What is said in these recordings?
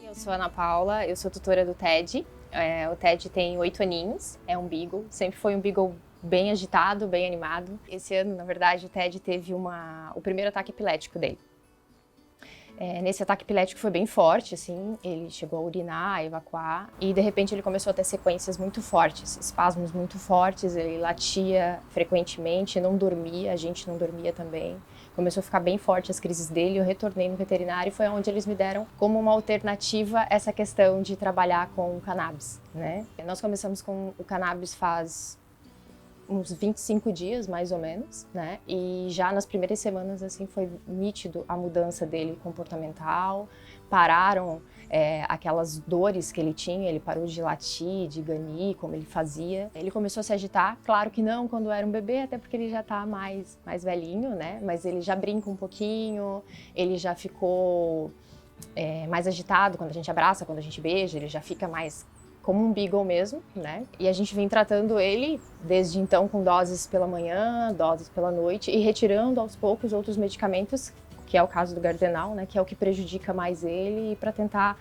Eu sou a Ana Paula, eu sou tutora do Ted. O Ted tem 8 aninhos, é um Beagle, sempre foi um Beagle bem agitado, bem animado. Esse ano, na verdade, o Ted teve o primeiro ataque epilético dele. Nesse ataque epilético foi bem forte, assim, ele chegou a urinar, a evacuar, e de repente ele começou a ter sequências muito fortes, espasmos muito fortes, ele latia frequentemente, não dormia, a gente não dormia também. Começou a ficar bem forte as crises dele, eu retornei no veterinário e foi onde eles me deram como uma alternativa essa questão de trabalhar com o cannabis, né? Nós começamos com o cannabis faz uns 25 dias, mais ou menos, né? E já nas primeiras semanas, assim, foi nítido a mudança dele comportamental, pararam aquelas dores que ele tinha, ele parou de latir, de ganir, como ele fazia. Ele começou a se agitar, claro que não quando era um bebê, até porque ele já tá mais velhinho, né? Mas ele já brinca um pouquinho, ele já ficou mais agitado quando a gente abraça, quando a gente beija, ele já fica mais como um Beagle mesmo, né? E a gente vem tratando ele desde então com doses pela manhã, doses pela noite e retirando aos poucos outros medicamentos, que é o caso do Gardenal, né? Que é o que prejudica mais ele, para tentar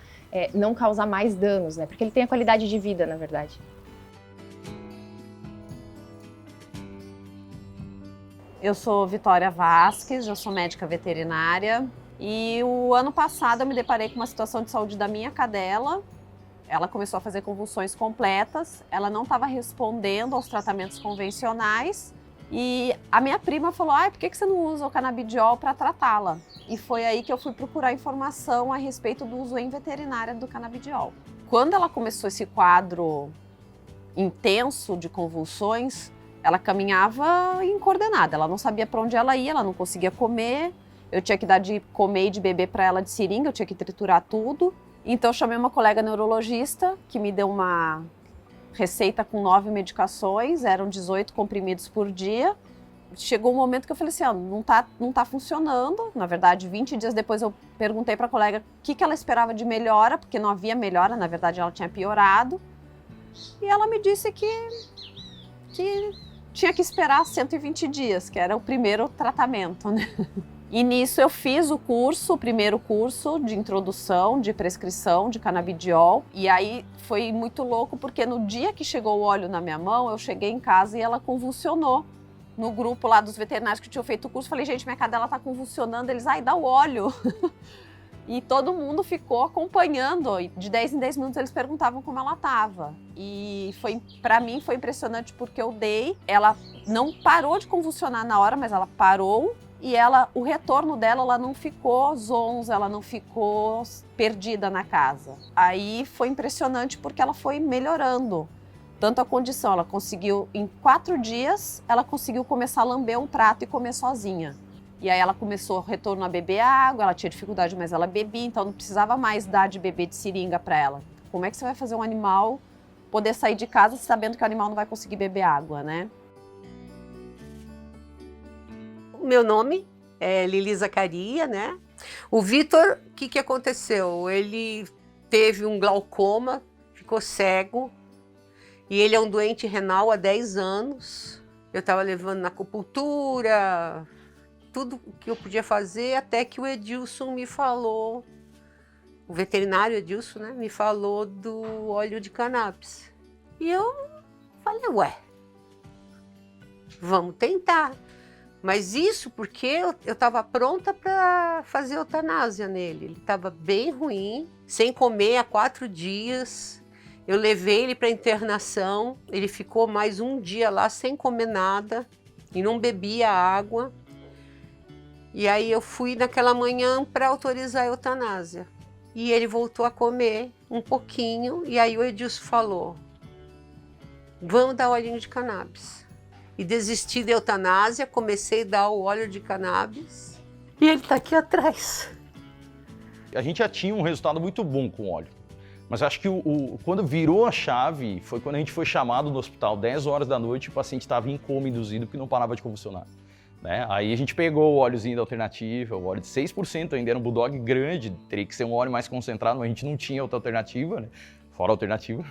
não causar mais danos, né? Porque ele tem a qualidade de vida, na verdade. Eu sou Vitória Vasques, eu sou médica veterinária e o ano passado eu me deparei com uma situação de saúde da minha cadela. Ela começou a fazer convulsões completas, ela não estava respondendo aos tratamentos convencionais e a minha prima falou, por que você não usa o canabidiol para tratá-la? E foi aí que eu fui procurar informação a respeito do uso em veterinária do canabidiol. Quando ela começou esse quadro intenso de convulsões, ela caminhava incoordenada, ela não sabia para onde ela ia, ela não conseguia comer, eu tinha que dar de comer e de beber para ela de seringa, eu tinha que triturar tudo. Então eu chamei uma colega neurologista que me deu uma receita com 9 medicações, eram 18 comprimidos por dia. Chegou um momento que eu falei assim, não tá funcionando. Na verdade, 20 dias depois eu perguntei para a colega o que ela esperava de melhora, porque não havia melhora, na verdade ela tinha piorado. E ela me disse que tinha que esperar 120 dias, que era o primeiro tratamento, né? E nisso eu fiz o primeiro curso de introdução, de prescrição de canabidiol. E aí foi muito louco, porque no dia que chegou o óleo na minha mão, eu cheguei em casa e ela convulsionou. No grupo lá dos veterinários que tinham feito o curso, falei, gente, minha cadela tá convulsionando. Eles, dá o óleo. E todo mundo ficou acompanhando. De 10 em 10 minutos eles perguntavam como ela tava. E pra mim foi impressionante, porque eu dei. Ela não parou de convulsionar na hora, mas ela parou. E o retorno dela, ela não ficou zonza, ela não ficou perdida na casa. Aí foi impressionante porque ela foi melhorando. Tanto a condição, ela conseguiu, em 4 dias, ela conseguiu começar a lamber um prato e comer sozinha. E aí ela começou o retorno a beber água, ela tinha dificuldade, mas ela bebia, então não precisava mais dar de beber de seringa para ela. Como é que você vai fazer um animal poder sair de casa sabendo que o animal não vai conseguir beber água, né? O meu nome é Lili Zacaria, né? O Vitor, o que aconteceu? Ele teve um glaucoma, ficou cego, e ele é um doente renal há 10 anos. Eu estava levando na acupuntura, tudo o que eu podia fazer, até que o Edilson me falou, o veterinário Edilson, né, me falou do óleo de cannabis. E eu falei, vamos tentar. Mas isso porque eu estava pronta para fazer eutanásia nele. Ele estava bem ruim, sem comer há 4 dias. Eu levei ele para internação, ele ficou mais um dia lá sem comer nada e não bebia água. E aí eu fui naquela manhã para autorizar a eutanásia. E ele voltou a comer um pouquinho, e aí o Edilson falou, vamos dar olhinho de cannabis. E desisti da eutanásia, comecei a dar o óleo de cannabis e ele está aqui atrás. A gente já tinha um resultado muito bom com o óleo, mas acho que quando virou a chave foi quando a gente foi chamado no hospital 10 horas da noite e o paciente estava em coma induzido porque não parava de convulsionar. né? Aí a gente pegou o óleozinho da alternativa, o óleo de 6%, ainda era um bulldog grande, teria que ser um óleo mais concentrado, mas a gente não tinha outra alternativa, né? Fora a alternativa.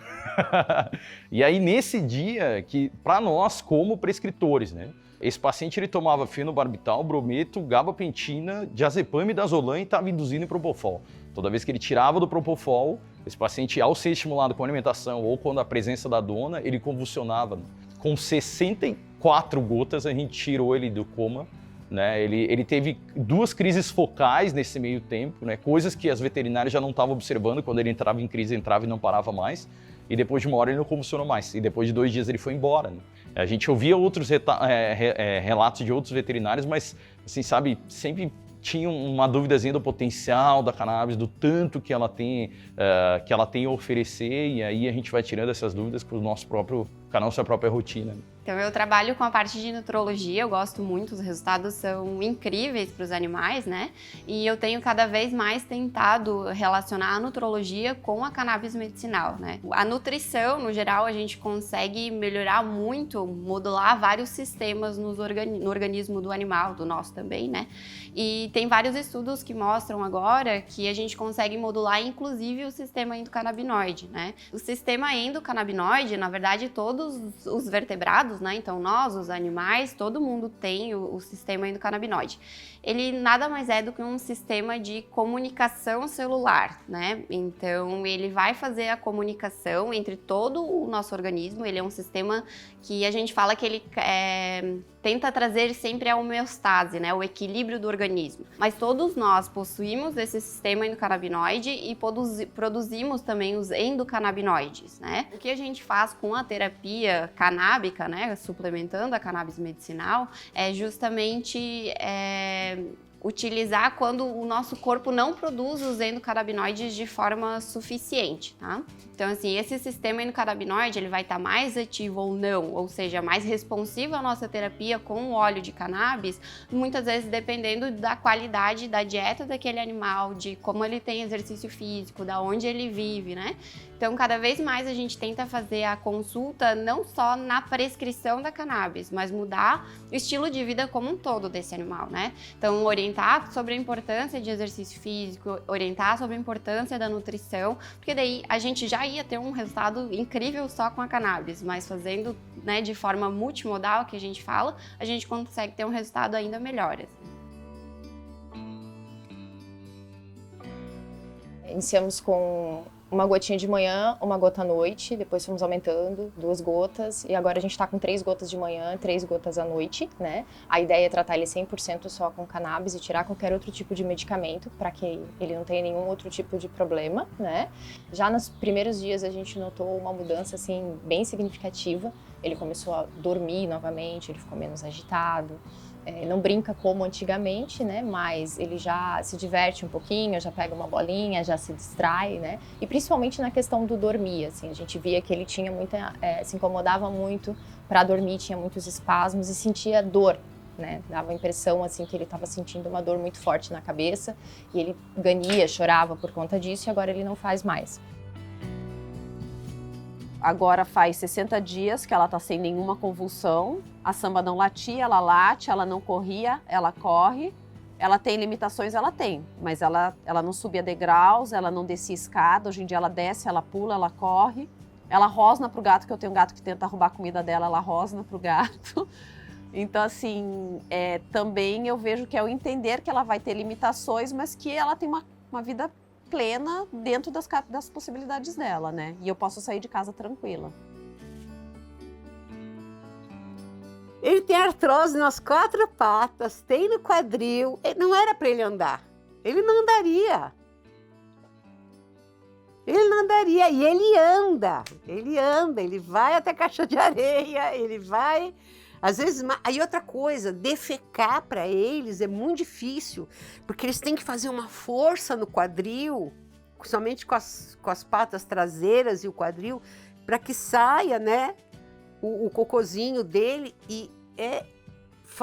E aí nesse dia, que para nós como prescritores, né? Esse paciente ele tomava fenobarbital, brometo, gabapentina, diazepam e dazolam e estava induzindo em propofol. Toda vez que ele tirava do propofol, esse paciente, ao ser estimulado com alimentação ou quando a presença da dona, ele convulsionava. Com 64 gotas, a gente tirou ele do coma. Né? Ele teve 2 crises focais nesse meio tempo, né? Coisas que as veterinárias já não estavam observando. Quando ele entrava em crise, entrava e não parava mais. E depois de uma hora ele não convulsionou mais. E depois de 2 dias ele foi embora. Né? A gente ouvia outros relatos de outros veterinários, mas, assim, sabe, sempre tinha uma duvidazinha do potencial da cannabis, do tanto que ela tem a oferecer. E aí a gente vai tirando essas dúvidas para o nosso próprio canal, sua própria rotina. Então eu trabalho com a parte de nutrologia, eu gosto muito, os resultados são incríveis para os animais, né? E eu tenho cada vez mais tentado relacionar a nutrologia com a cannabis medicinal, né? A nutrição, no geral, a gente consegue melhorar muito, modular vários sistemas no organismo do animal, do nosso também, né? E tem vários estudos que mostram agora que a gente consegue modular inclusive o sistema endocannabinoide, né? O sistema endocannabinoide, na verdade, todos os vertebrados, né? Então nós, os animais, todo mundo tem o sistema endocannabinoide. Ele nada mais é do que um sistema de comunicação celular, né? Então ele vai fazer a comunicação entre todo o nosso organismo. Ele é um sistema que a gente fala que ele tenta trazer sempre a homeostase, né? O equilíbrio do organismo. Mas todos nós possuímos esse sistema endocannabinoide e produzimos também os endocannabinoides, né? O que a gente faz com a terapia canábica, né? Suplementando a cannabis medicinal, é justamente utilizar quando o nosso corpo não produz os endocannabinoides de forma suficiente, tá? Então, assim, esse sistema endocannabinoide, ele vai estar mais ativo ou não, ou seja, mais responsivo à nossa terapia com o óleo de cannabis, muitas vezes dependendo da qualidade da dieta daquele animal, de como ele tem exercício físico, da onde ele vive, né? Então, cada vez mais a gente tenta fazer a consulta não só na prescrição da cannabis, mas mudar o estilo de vida como um todo desse animal, né? Então, orientar sobre a importância de exercício físico, orientar sobre a importância da nutrição, porque daí a gente já ia ter um resultado incrível só com a cannabis, mas fazendo, né, de forma multimodal, que a gente fala, a gente consegue ter um resultado ainda melhor. Iniciamos com uma gotinha de manhã, uma gota à noite, depois fomos aumentando, 2 gotas, e agora a gente tá com 3 gotas de manhã, 3 gotas à noite, né? A ideia é tratar ele 100% só com cannabis e tirar qualquer outro tipo de medicamento, para que ele não tenha nenhum outro tipo de problema, né? Já nos primeiros dias a gente notou uma mudança, assim, bem significativa. Ele começou a dormir novamente, ele ficou menos agitado. Não brinca como antigamente, né? Mas ele já se diverte um pouquinho, já pega uma bolinha, já se distrai, né? E principalmente na questão do dormir, assim, a gente via que ele tinha se incomodava muito para dormir, tinha muitos espasmos e sentia dor, né? Dava a impressão, assim, que ele estava sentindo uma dor muito forte na cabeça e ele ganhia, chorava por conta disso e agora ele não faz mais. Agora faz 60 dias que ela tá sem nenhuma convulsão. A Samba não latia, ela late, ela não corria, ela corre. Ela tem limitações, ela tem, mas ela não subia degraus, ela não descia escada. Hoje em dia ela desce, ela pula, ela corre. Ela rosna pro gato, que eu tenho um gato que tenta roubar a comida dela, ela rosna pro gato. Então, assim, também eu vejo que é o entender que ela vai ter limitações, mas que ela tem uma vida plena dentro das possibilidades dela, né? E eu posso sair de casa tranquila. Ele tem artrose nas 4 patas, tem no quadril. Não era para ele andar. Ele não andaria. Ele não andaria. E ele anda. Ele vai até a caixa de areia, ele vai... Às vezes, aí outra coisa, defecar para eles é muito difícil, porque eles têm que fazer uma força no quadril, somente com as patas traseiras e o quadril, para que saia, né, o cocôzinho dele, e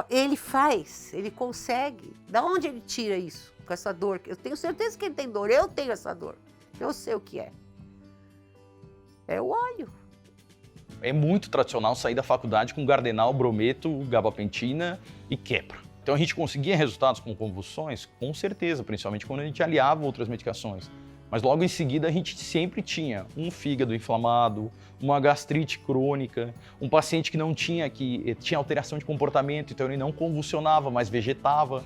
ele consegue. Da onde ele tira isso, com essa dor? Eu tenho certeza que ele tem dor, eu tenho essa dor, eu sei o que é. É o óleo. É muito tradicional sair da faculdade com Gardenal, Brometo, Gabapentina e Keppra. Então a gente conseguia resultados com convulsões? Com certeza, principalmente quando a gente aliava outras medicações. Mas logo em seguida a gente sempre tinha um fígado inflamado, uma gastrite crônica, um paciente que tinha alteração de comportamento, então ele não convulsionava, mas vegetava.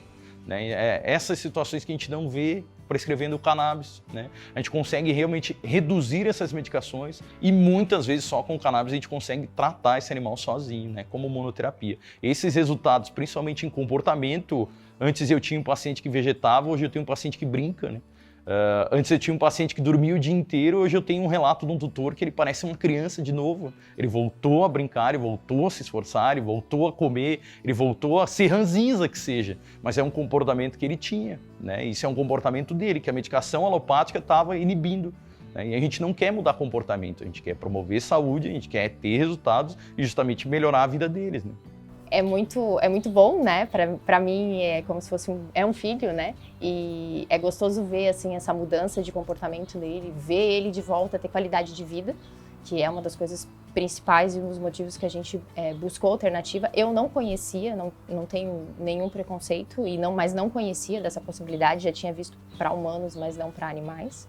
Né? Essas situações que a gente não vê prescrevendo o cannabis. Né? A gente consegue realmente reduzir essas medicações e muitas vezes só com o cannabis a gente consegue tratar esse animal sozinho, né? Como monoterapia. Esses resultados, principalmente em comportamento, antes eu tinha um paciente que vegetava, hoje eu tenho um paciente que brinca. Né? Antes eu tinha um paciente que dormia o dia inteiro, hoje eu tenho um relato de um tutor que ele parece uma criança de novo. Ele voltou a brincar, ele voltou a se esforçar, ele voltou a comer, ele voltou a ser ranzinza que seja. Mas é um comportamento que ele tinha, né? Isso é um comportamento dele, que a medicação alopática estava inibindo. Né? E a gente não quer mudar comportamento, a gente quer promover saúde, a gente quer ter resultados e justamente melhorar a vida deles. Né? É muito bom, né? Para mim é como se fosse um filho, né? E é gostoso ver assim essa mudança de comportamento dele, ver ele de volta, ter qualidade de vida, que é uma das coisas principais e um dos motivos que a gente buscou alternativa. Eu não conhecia, não tenho nenhum preconceito mas não conhecia dessa possibilidade. Já tinha visto para humanos, mas não para animais.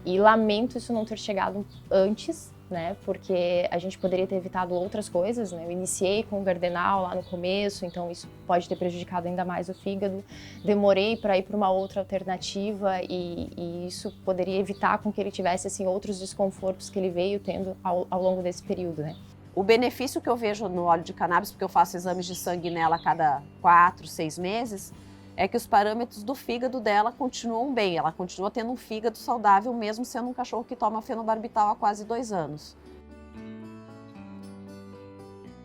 E lamento isso não ter chegado antes, né? Porque a gente poderia ter evitado outras coisas, né? Eu iniciei com o Gardenal lá no começo, então isso pode ter prejudicado ainda mais o fígado. Demorei para ir para uma outra alternativa e isso poderia evitar com que ele tivesse assim outros desconfortos que ele veio tendo ao longo desse período, né? O benefício que eu vejo no óleo de cannabis, porque eu faço exames de sangue nela a cada 4, 6 meses, é que os parâmetros do fígado dela continuam bem. Ela continua tendo um fígado saudável, mesmo sendo um cachorro que toma fenobarbital há quase 2 anos.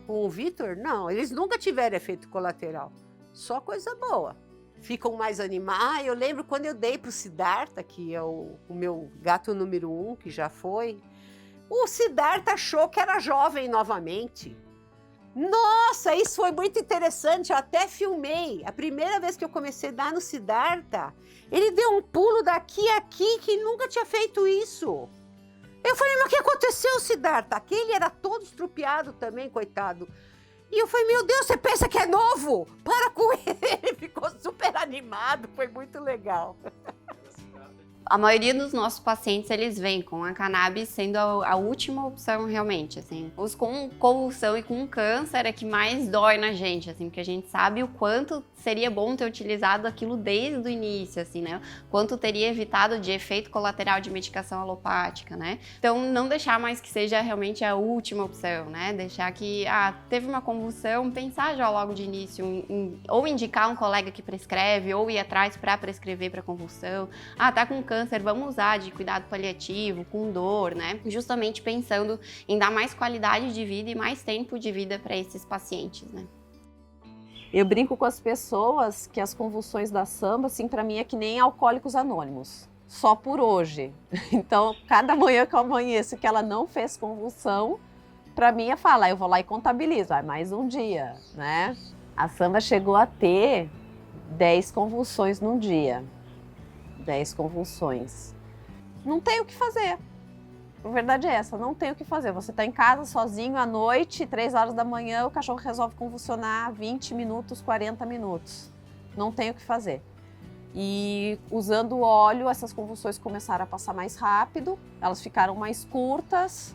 Com o Vitor, não, eles nunca tiveram efeito colateral. Só coisa boa. Ficam mais animados. Eu lembro quando eu dei para o Siddhartha, que é o meu gato número 1, que já foi, o Siddhartha achou que era jovem novamente. Nossa, isso foi muito interessante, eu até filmei. A primeira vez que eu comecei a dar no Siddhartha, ele deu um pulo daqui a aqui que nunca tinha feito isso. Eu falei, mas o que aconteceu, Siddhartha? Aquele era todo estrupiado também, coitado. E eu falei, meu Deus, você pensa que é novo? Para com ele, ele ficou super animado, foi muito legal. A maioria dos nossos pacientes, eles vêm com a cannabis sendo a última opção realmente, assim. Os com convulsão e com câncer é que mais dói na gente, assim, porque a gente sabe o quanto seria bom ter utilizado aquilo desde o início, assim, né? Quanto teria evitado de efeito colateral de medicação alopática, né? Então, não deixar mais que seja realmente a última opção, né? Deixar que, teve uma convulsão, pensar já logo de início, ou indicar um colega que prescreve, ou ir atrás para prescrever para convulsão. Tá com câncer, vamos usar de cuidado paliativo, com dor, né? Justamente pensando em dar mais qualidade de vida e mais tempo de vida para esses pacientes, né? Eu brinco com as pessoas que as convulsões da samba, assim, para mim é que nem Alcoólicos Anônimos, só por hoje. Então, cada manhã que eu amanheço que ela não fez convulsão, para mim é falar, eu vou lá e contabilizo, mais um dia, né? A samba chegou a ter 10 convulsões num dia. 10 convulsões. Não tem o que fazer. A verdade é essa, não tem o que fazer. Você está em casa sozinho à noite, 3 horas da manhã, o cachorro resolve convulsionar 20 minutos, 40 minutos. Não tem o que fazer. E usando o óleo, essas convulsões começaram a passar mais rápido, elas ficaram mais curtas,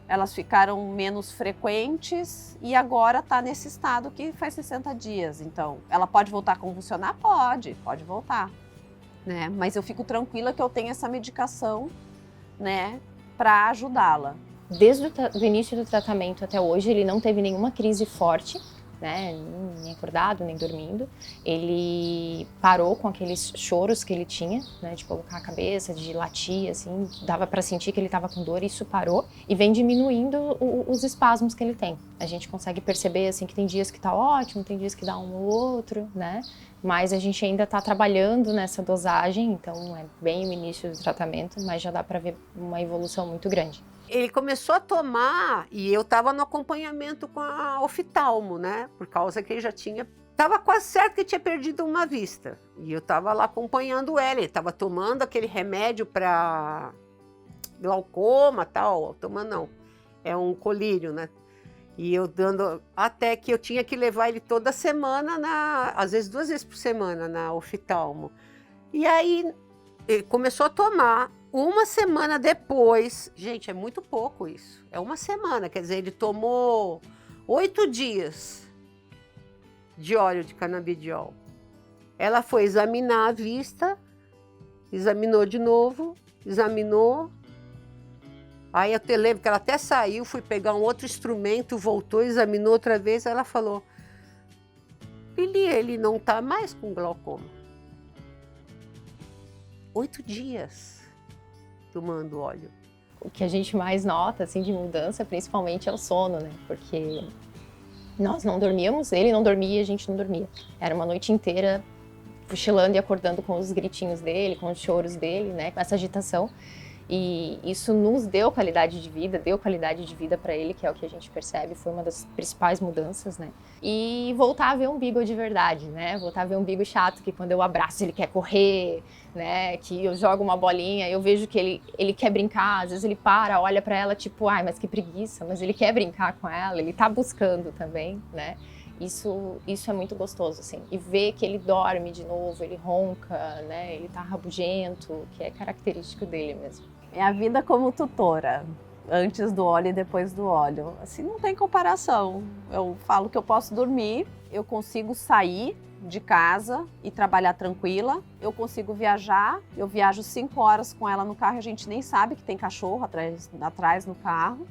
elas ficaram menos frequentes e agora está nesse estado que faz 60 dias. Então, ela pode voltar a convulsionar? Pode voltar. Né? Mas eu fico tranquila que eu tenho essa medicação, né, para ajudá-la. Desde o início do tratamento até hoje, ele não teve nenhuma crise forte, né, nem acordado, nem dormindo. Ele parou com aqueles choros que ele tinha, né, de colocar a cabeça, de latir, assim, dava para sentir que ele estava com dor, isso parou e vem diminuindo os espasmos que ele tem. A gente consegue perceber, assim, que tem dias que tá ótimo, tem dias que dá um ou outro, né, mas a gente ainda está trabalhando nessa dosagem, então é bem o início do tratamento, mas já dá para ver uma evolução muito grande. Ele começou a tomar e eu estava no acompanhamento com a oftalmo, né? Por causa que ele já tinha... Estava quase certo que tinha perdido uma vista. E eu estava lá acompanhando ele estava tomando aquele remédio para glaucoma, tal. Tomando não, é um colírio, né? E eu dando, até que eu tinha que levar ele toda semana, às vezes 2 vezes por semana, na oftalmo. E aí ele começou a tomar. Uma semana depois, gente, é muito pouco isso. É uma semana, quer dizer, ele tomou 8 dias de óleo de canabidiol. Ela foi examinar a vista, examinou de novo, examinou. Aí eu lembro que ela até saiu, fui pegar um outro instrumento, voltou, examinou outra vez. Ela falou, Lili, ele não está mais com glaucoma. 8 dias tomando óleo. O que a gente mais nota, assim, de mudança, principalmente, é o sono, né? Porque nós não dormíamos, ele não dormia, a gente não dormia. Era uma noite inteira cochilando e acordando com os gritinhos dele, com os choros dele, né? Com essa agitação. E isso nos deu qualidade de vida para ele, que é o que a gente percebe, foi uma das principais mudanças, né? E voltar a ver um Beagle de verdade, né? Voltar a ver um Beagle chato, que quando eu abraço ele quer correr, né? Que eu jogo uma bolinha, eu vejo que ele quer brincar, às vezes ele para, olha para ela tipo, ai, mas que preguiça, mas ele quer brincar com ela, ele tá buscando também, né? Isso é muito gostoso, assim. E ver que ele dorme de novo, ele ronca, né? Ele tá rabugento, que é característico dele mesmo. É a vida como tutora, antes do óleo e depois do óleo. Assim, não tem comparação. Eu falo que eu posso dormir, eu consigo sair de casa e trabalhar tranquila, eu consigo viajar, eu viajo 5 horas com ela no carro, a gente nem sabe que tem cachorro atrás no carro.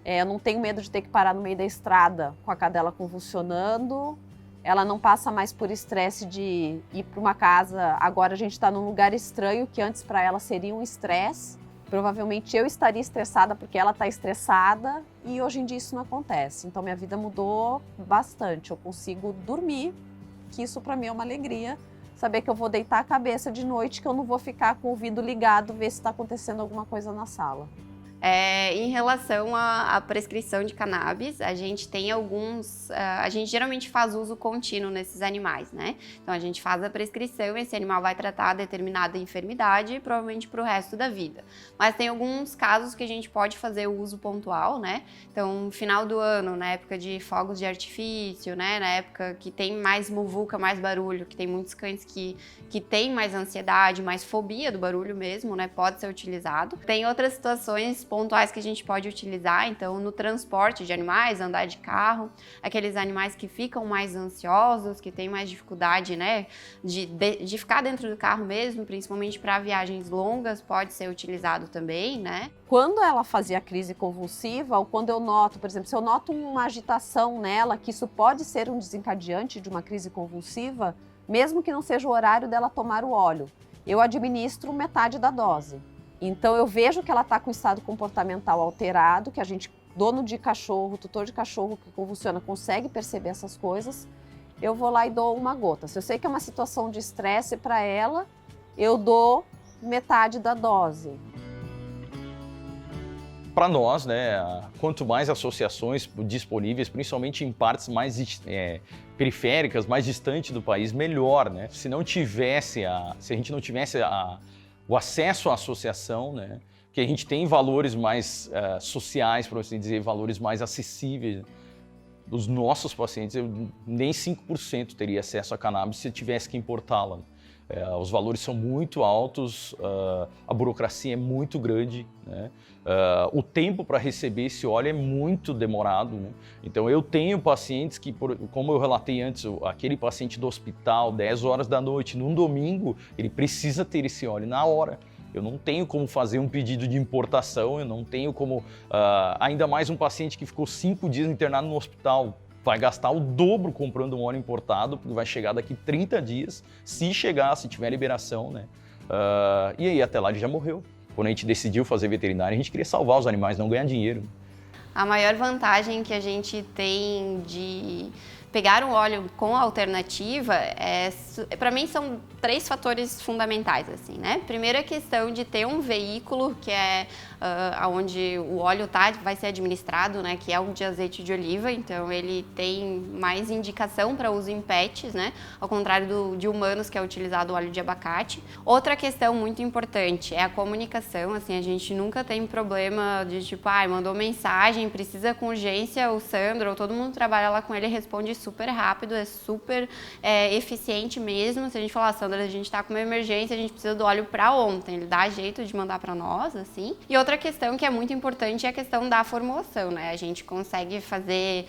Eu não tenho medo de ter que parar no meio da estrada com a cadela convulsionando. Ela não passa mais por estresse de ir para uma casa. Agora a gente está num lugar estranho, que antes para ela seria um estresse. Provavelmente eu estaria estressada porque ela está estressada e hoje em dia isso não acontece. Então minha vida mudou bastante. Eu consigo dormir, que isso para mim é uma alegria. Saber que eu vou deitar a cabeça de noite, que eu não vou ficar com o ouvido ligado, ver se está acontecendo alguma coisa na sala. Em relação à prescrição de cannabis, a gente tem a gente geralmente faz uso contínuo nesses animais, né? Então a gente faz a prescrição e esse animal vai tratar determinada enfermidade, provavelmente para o resto da vida. Mas tem alguns casos que a gente pode fazer o uso pontual, né? Então, final do ano, na época de fogos de artifício, né? Na época que tem mais muvuca, mais barulho, que tem muitos cães que tem mais ansiedade, mais fobia do barulho mesmo, né? Pode ser utilizado. Tem outras situações pontuais que a gente pode utilizar, então no transporte de animais, andar de carro, aqueles animais que ficam mais ansiosos, que têm mais dificuldade, né, de ficar dentro do carro mesmo, principalmente para viagens longas, pode ser utilizado também, né? Quando ela fazia crise convulsiva, ou quando eu noto, por exemplo, se eu noto uma agitação nela, que isso pode ser um desencadeante de uma crise convulsiva, mesmo que não seja o horário dela tomar o óleo, eu administro metade da dose. Então eu vejo que ela está com estado comportamental alterado, que a gente, dono de cachorro, tutor de cachorro que convulsiona, consegue perceber essas coisas, eu vou lá e dou uma gota. Se eu sei que é uma situação de estresse para ela, eu dou metade da dose. Para nós, né, quanto mais associações disponíveis, principalmente em partes mais periféricas, mais distantes do país, melhor, né? Se a gente não tivesse o acesso à associação, né? Que a gente tem valores mais sociais, para assim dizer, valores mais acessíveis. Dos nossos pacientes, eu nem 5% teria acesso a cannabis se eu tivesse que importá-la. Os valores são muito altos, a burocracia é muito grande, né? O tempo para receber esse óleo é muito demorado, né? Então eu tenho pacientes que, como eu relatei antes, aquele paciente do hospital, 10 horas da noite, num domingo, ele precisa ter esse óleo na hora. Eu não tenho como fazer um pedido de importação, eu não tenho como, ainda mais um paciente que ficou 5 dias internado no hospital, vai gastar o dobro comprando um óleo importado, porque vai chegar daqui 30 dias, se tiver liberação, né? E aí até lá ele já morreu. Quando a gente decidiu fazer veterinária, a gente queria salvar os animais, não ganhar dinheiro. A maior vantagem que a gente tem de pegar um óleo com alternativa, para mim são 3 fatores fundamentais, assim, né? Primeiro, a questão de ter um veículo que é onde o óleo vai ser administrado, né? Que é o de azeite de oliva, então ele tem mais indicação para uso em pets, né? Ao contrário de humanos, que é utilizado o óleo de abacate. Outra questão muito importante é a comunicação, assim, a gente nunca tem problema de tipo, mandou mensagem, precisa com urgência, o Sandro, ou todo mundo trabalha lá com ele, responde super rápido, é super eficiente mesmo. Se a gente falar, Sandra, a gente tá com uma emergência, a gente precisa do óleo para ontem, ele dá jeito de mandar para nós, assim. E outra questão que é muito importante é a questão da formulação, né? A gente consegue fazer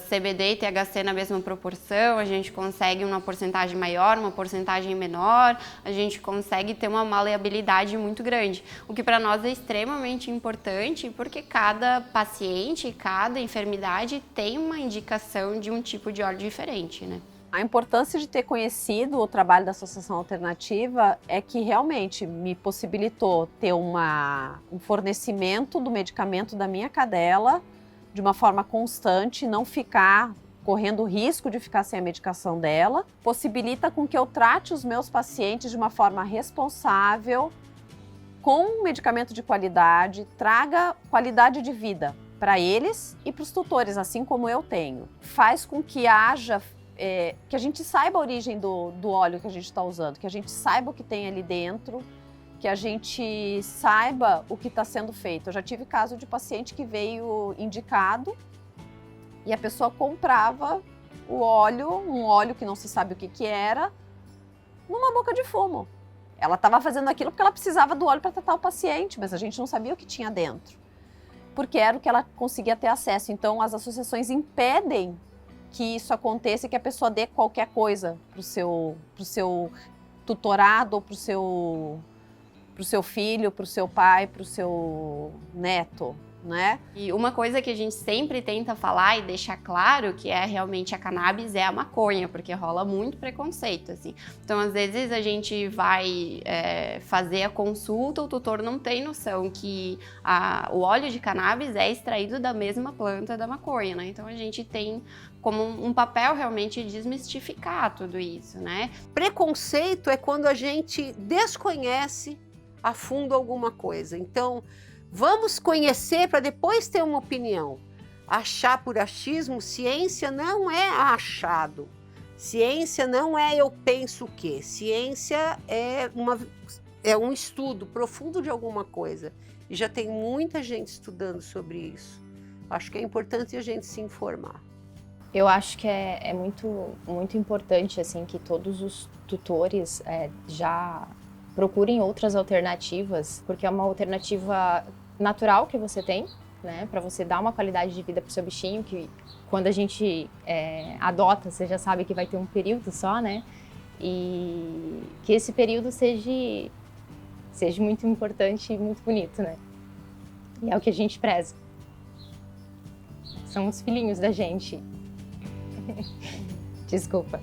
CBD e THC na mesma proporção, a gente consegue uma porcentagem maior, uma porcentagem menor, a gente consegue ter uma maleabilidade muito grande, o que para nós é extremamente importante, porque cada paciente, cada enfermidade tem uma indicação de um tipo de óleo diferente, né? A importância de ter conhecido o trabalho da Associação Alternativa é que realmente me possibilitou ter um fornecimento do medicamento da minha cadela de uma forma constante, não ficar correndo o risco de ficar sem a medicação dela. Possibilita com que eu trate os meus pacientes de uma forma responsável, com medicamento de qualidade, traga qualidade de vida para eles e para os tutores, assim como eu tenho. Faz com que haja que a gente saiba a origem do óleo que a gente está usando, que a gente saiba o que tem ali dentro, que a gente saiba o que está sendo feito. Eu já tive caso de paciente que veio indicado e a pessoa comprava um óleo que não se sabe o que era, numa boca de fumo. Ela estava fazendo aquilo porque ela precisava do óleo para tratar o paciente, mas a gente não sabia o que tinha dentro, porque era o que ela conseguia ter acesso. Então as associações impedem que isso aconteça e que a pessoa dê qualquer coisa pro seu tutorado, ou pro seu filho, pro seu pai, pro seu neto, né? E uma coisa que a gente sempre tenta falar e deixar claro que é realmente a cannabis é a maconha, porque rola muito preconceito, assim. Então, às vezes, a gente vai fazer a consulta, o tutor não tem noção que o óleo de cannabis é extraído da mesma planta da maconha, né? Então, a gente tem como um papel realmente desmistificar tudo isso, né? Preconceito é quando a gente desconhece a fundo alguma coisa. Então, vamos conhecer para depois ter uma opinião. Achar por achismo, ciência não é achado. Ciência não é eu penso o quê. Ciência é um estudo profundo de alguma coisa. E já tem muita gente estudando sobre isso. Acho que é importante a gente se informar. Eu acho que é muito, muito importante assim, que todos os tutores já procurem outras alternativas, porque é uma alternativa natural que você tem, né, para você dar uma qualidade de vida para o seu bichinho, que quando a gente adota, você já sabe que vai ter um período só, né, e que esse período seja muito importante e muito bonito, né, e é o que a gente preza. São os filhinhos da gente. Desculpa.